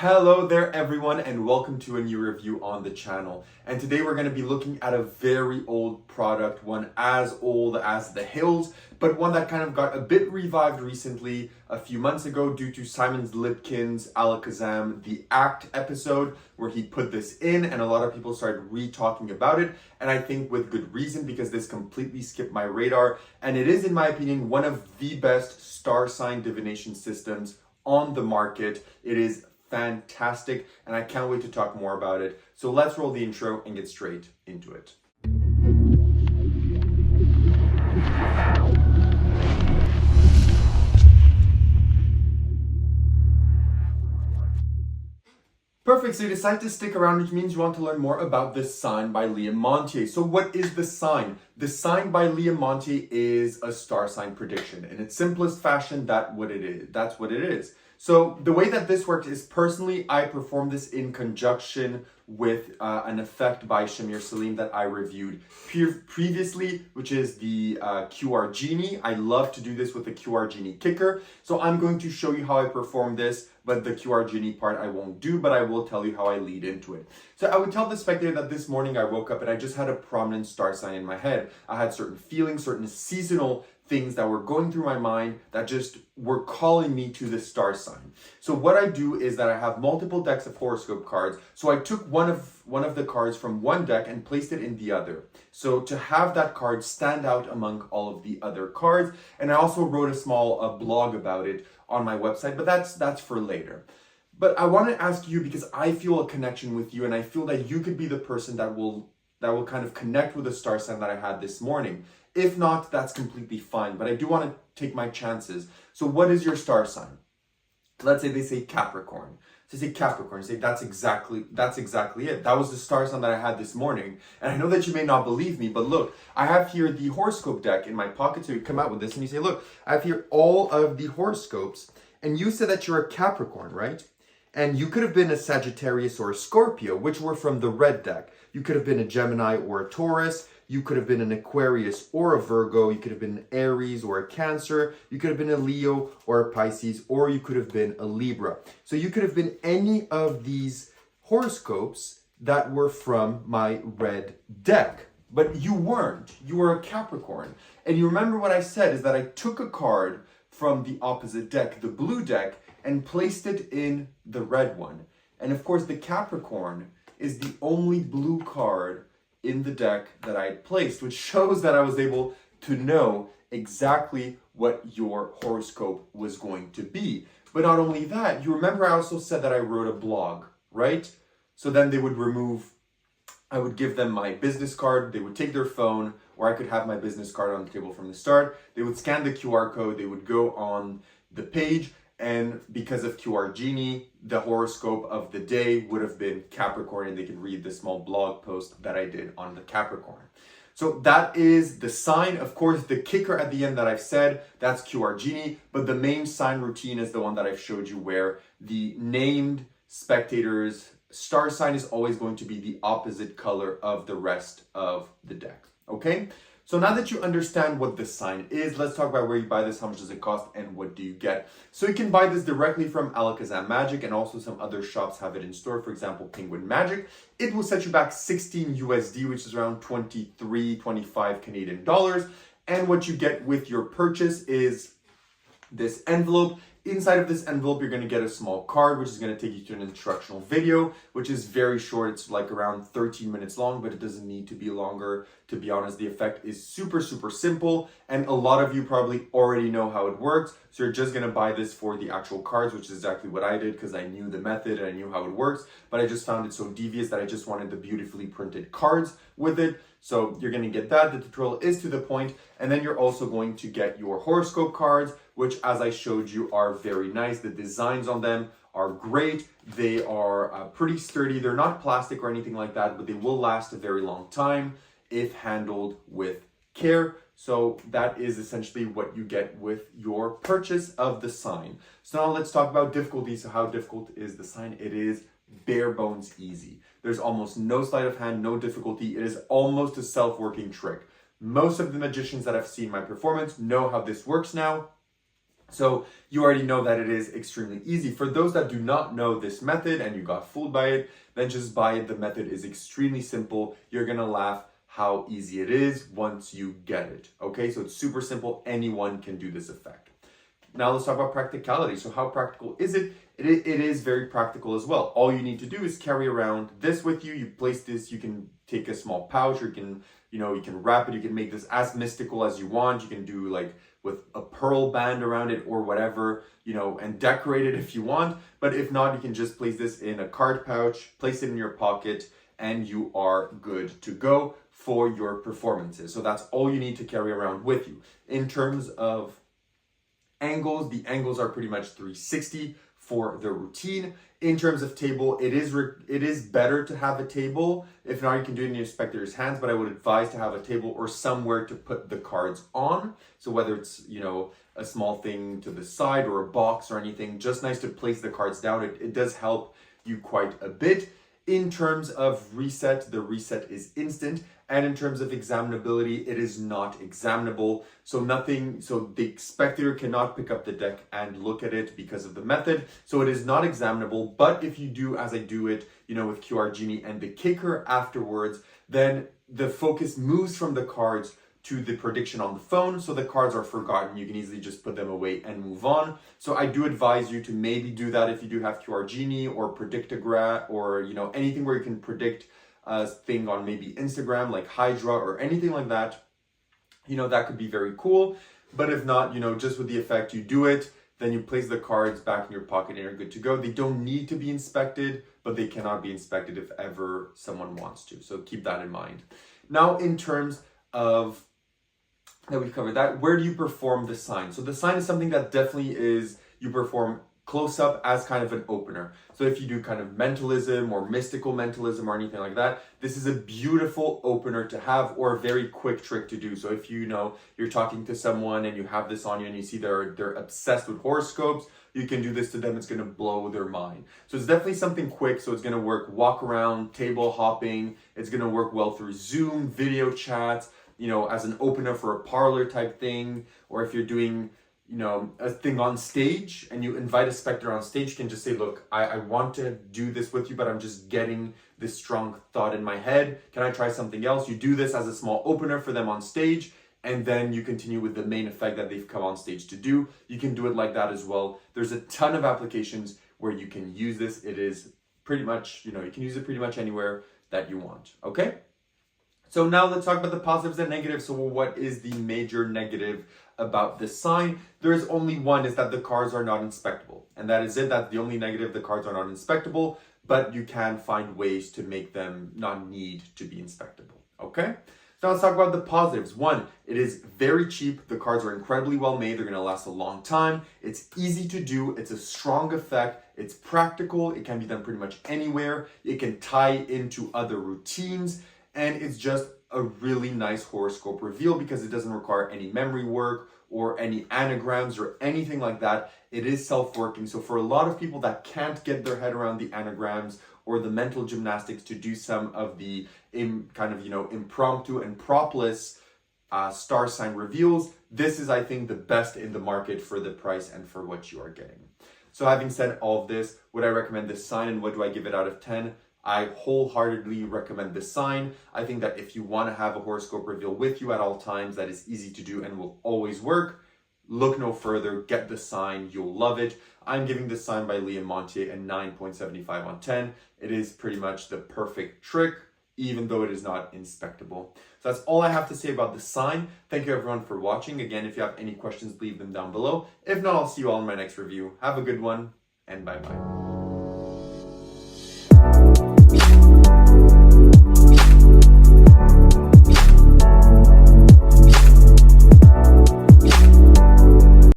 Hello there everyone and welcome to a new review on the channel. And today we're going to be looking at a very old product, one as old as the hills, but one that kind of got a bit revived recently a few months ago due to Simon Lipkin's ALAKAZAM The Act episode where he put this in and a lot of people started re-talking about it, and I think with good reason because this completely skipped my radar and it is, in my opinion, one of the best star sign divination systems on the market. It is fantastic and I can't wait to talk more about it. So let's roll the intro and get straight into it. Perfect, so you decide to stick around, which means you want to learn more about The Sign by Montier. So what is The Sign? The Sign by Montier is a star sign prediction. In its simplest fashion, that's what it is. So the way that this works is, personally, I perform this in conjunction with an effect by Shamir Salim that I reviewed previously, which is the QR Genie. I love to do this with the QR Genie kicker. So I'm going to show you how I perform this, but the QR Genie part I won't do, but I will tell you how I lead into it. So I would tell the spectator that this morning I woke up and I just had a prominent star sign in my head. I had certain feelings, certain seasonal things that were going through my mind that just were calling me to the star sign. So what I do is that I have multiple decks of horoscope cards. So I took one of the cards from one deck and placed it in the other. So to have that card stand out among all of the other cards. And I also wrote a small blog about it on my website, but that's for later. But I want to ask you, because I feel a connection with you and I feel that you could be the person that will kind of connect with the star sign that I had this morning. If not, that's completely fine, but I do want to take my chances. So what is your star sign? Let's say they say Capricorn. So say Capricorn, say that's exactly it. That was the star sign that I had this morning. And I know that you may not believe me, but look, I have here the horoscope deck in my pocket. So you come out with this and you say, look, I have here all of the horoscopes. And you said that you're a Capricorn, right? And you could have been a Sagittarius or a Scorpio, which were from the red deck. You could have been a Gemini or a Taurus. You could have been an Aquarius or a Virgo. You could have been an Aries or a Cancer. You could have been a Leo or a Pisces, or you could have been a Libra. So you could have been any of these horoscopes that were from my red deck. But you weren't. You were a Capricorn. And you remember what I said is that I took a card from the opposite deck, the blue deck, and placed it in the red one. And of course, the Capricorn is the only blue card in the deck that I had placed, which shows that I was able to know exactly what your horoscope was going to be. But not only that, you remember I also said that I wrote a blog, right? So then they would I would give them my business card, they would take their phone, or I could have my business card on the table from the start. They would scan the QR code, they would go on the page, and because of QR Genie, the horoscope of the day would have been Capricorn, and they could read the small blog post that I did on the Capricorn. So that is the sign. Of course, the kicker at the end that I've said, that's QR Genie, but the main sign routine is the one that I've showed you, where the named spectator's star sign is always going to be the opposite color of the rest of the deck, okay? So now that you understand what this sign is, let's talk about where you buy this, how much does it cost, and what do you get. So you can buy this directly from ALAKAZAM Magic, and also some other shops have it in store, for example, Penguin Magic. It will set you back 16 USD, which is around 23, 25 Canadian dollars. And what you get with your purchase is this envelope. Inside of this envelope, you're going to get a small card, which is going to take you to an instructional video, which is very short. It's like around 13 minutes long, but it doesn't need to be longer. To be honest, the effect is super, super simple. And a lot of you probably already know how it works. So you're just going to buy this for the actual cards, which is exactly what I did because I knew the method and I knew how it works. But I just found it so devious that I just wanted the beautifully printed cards with it. So you're going to get that. The tutorial is to the point. And then you're also going to get your horoscope cards, which, as I showed you, are very nice. The designs on them are great. They are pretty sturdy. They're not plastic or anything like that, but they will last a very long time if handled with care. So that is essentially what you get with your purchase of the sign. So now let's talk about difficulty. So how difficult is the sign? It is bare bones easy. There's almost no sleight of hand, no difficulty. It is almost a self-working trick. Most of the magicians that have seen my performance know how this works now. So you already know that it is extremely easy. For those that do not know this method and you got fooled by it, then just buy it. The method is extremely simple. You're gonna laugh how easy it is once you get it. Okay, so it's super simple. Anyone can do this effect. Now let's talk about practicality. So how practical is it? It is very practical as well. All you need to do is carry around this with you. You place this, you can take a small pouch, or you can wrap it. You can make this as mystical as you want. You can do like with a pearl band around it or whatever, and decorate it if you want. But if not, you can just place this in a card pouch, place it in your pocket, and you are good to go for your performances. So that's all you need to carry around with you. In terms of angles, the angles are pretty much 360 for the routine. In terms of table, it is better to have a table. If not, you can do it in your spectator's hands, but I would advise to have a table or somewhere to put the cards on. So whether it's, a small thing to the side or a box or anything, just nice to place the cards down. It does help you quite a bit. In terms of reset, the reset is instant. And in terms of examinability, it is not examinable. So the spectator cannot pick up the deck and look at it because of the method. So it is not examinable. But if you do, as I do it, with QR Genie and the kicker afterwards, then the focus moves from the cards to the prediction on the phone. So the cards are forgotten. You can easily just put them away and move on. So I do advise you to maybe do that if you do have QR Genie or Predictograph or, anything where you can predict a thing on maybe Instagram, like Hydra or anything like that. That could be very cool. But if not, just with the effect, you do it, then you place the cards back in your pocket and you're good to go. They don't need to be inspected, but they cannot be inspected if ever someone wants to. So keep that in mind. Now, in terms of that, we've covered that. Where do you perform the sign? So the sign is something that definitely you perform close up as kind of an opener. So if you do kind of mentalism or mystical mentalism or anything like that, this is a beautiful opener to have, or a very quick trick to do. So if you're talking to someone and you have this on you and you see they're obsessed with horoscopes, you can do this to them. It's going to blow their mind. So it's definitely something quick. So it's going to work walk around, table hopping. It's going to work well through Zoom, video chats, as an opener for a parlor type thing. Or if you're doing a thing on stage and you invite a spectator on stage, you can just say, look, I want to do this with you, but I'm just getting this strong thought in my head. Can I try something else? You do this as a small opener for them on stage, and then you continue with the main effect that they've come on stage to do. You can do it like that as well. There's a ton of applications where you can use this. It is pretty much, you can use it pretty much anywhere that you want, okay? So now let's talk about the positives and negatives. So what is the major negative about this sign? There is only one, is that the cards are not inspectable. And that is it. That's the only negative. The cards are not inspectable, but you can find ways to make them not need to be inspectable. Okay? So let's talk about the positives. One, it is very cheap. The cards are incredibly well made. They're going to last a long time. It's easy to do. It's a strong effect. It's practical. It can be done pretty much anywhere. It can tie into other routines. And it's just a really nice horoscope reveal because it doesn't require any memory work or any anagrams or anything like that. It is self-working. So for a lot of people that can't get their head around the anagrams or the mental gymnastics to do some of the impromptu and propless star sign reveals, this is, I think, the best in the market for the price and for what you are getting. So having said all of this, would I recommend this sign and what do I give it out of 10? I wholeheartedly recommend this sign. I think that if you want to have a horoscope reveal with you at all times that is easy to do and will always work, look no further, get the sign, you'll love it. I'm giving this sign by Montier a 9.75 on 10. It is pretty much the perfect trick, even though it is not inspectable. So that's all I have to say about the sign. Thank you everyone for watching. Again, if you have any questions, leave them down below. If not, I'll see you all in my next review. Have a good one, and bye-bye.